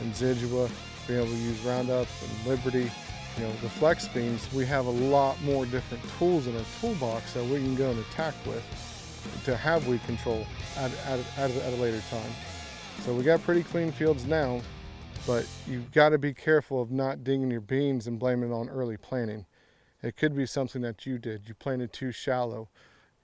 and Zidua, being able to use Roundup and Liberty, the flex beans, we have a lot more different tools in our toolbox that we can go and attack with to have weed control at a later time. So we got pretty clean fields now, but you've got to be careful of not digging your beans and blaming it on early planting. It could be something that you did. You planted too shallow.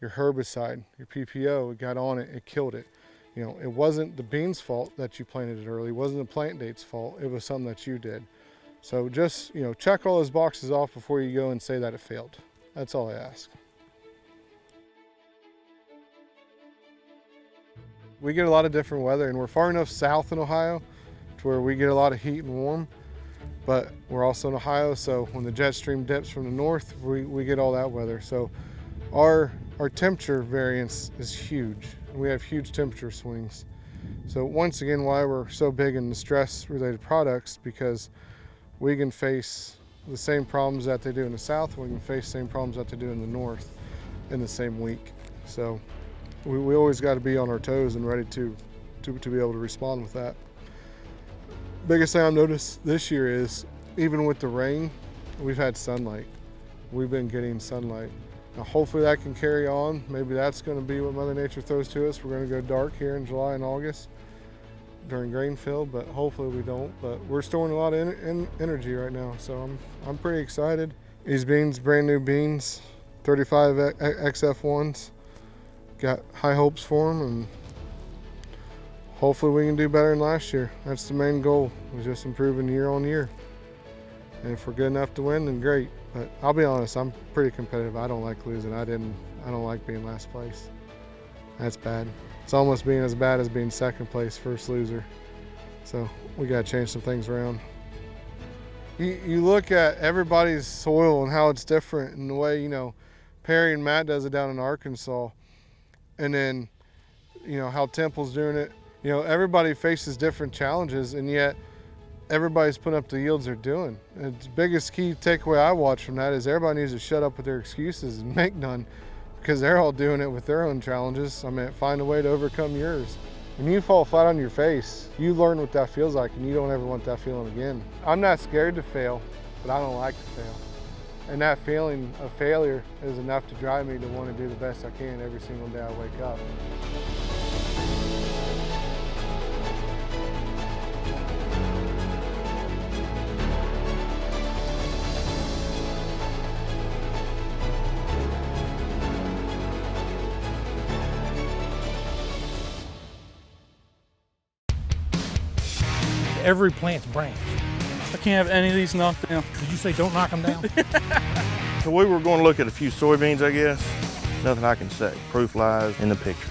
Your herbicide, your PPO, it got on it, it killed it. It wasn't the beans' fault that you planted it early. It wasn't the plant date's fault. It was something that you did. So just, check all those boxes off before you go and say that it failed. That's all I ask. We get a lot of different weather, and we're far enough south in Ohio to where we get a lot of heat and warm, but we're also in Ohio, so when the jet stream dips from the north, we get all that weather. So our temperature variance is huge. We have huge temperature swings. So once again, why we're so big in the stress-related products, because we can face the same problems that they do in the south, we can face the same problems that they do in the north in the same week. So we always got to be on our toes and ready to be able to respond with that. Biggest thing I've noticed this year is, even with the rain, we've had sunlight. We've been getting sunlight. Now, hopefully that can carry on. Maybe that's going to be what Mother Nature throws to us. We're going to go dark here in July and August during grain fill, but hopefully we don't. But we're storing a lot of energy right now, so I'm pretty excited. These beans, brand new beans, 35 XF1s. Got high hopes for them, and hopefully we can do better than last year. That's the main goal, is just improving year on year. And if we're good enough to win, then great. But I'll be honest, I'm pretty competitive. I don't like losing. I don't like being last place. That's bad. It's almost being as bad as being second place, first loser. So we got to change some things around. You look at everybody's soil and how it's different, and the way, Perry and Matt does it down in Arkansas, and then, how Temple's doing it. Everybody faces different challenges, and yet everybody's putting up the yields they're doing. And the biggest key takeaway I watch from that is everybody needs to shut up with their excuses and make none, because they're all doing it with their own challenges. Find a way to overcome yours. When you fall flat on your face, you learn what that feels like, and you don't ever want that feeling again. I'm not scared to fail, but I don't like to fail. And that feeling of failure is enough to drive me to want to do the best I can every single day I wake up. Every plant's branched. I can't have any of these knocked down. Did you say don't knock them down? So we were going to look at a few soybeans, I guess. Nothing I can say. Proof lies in the picture.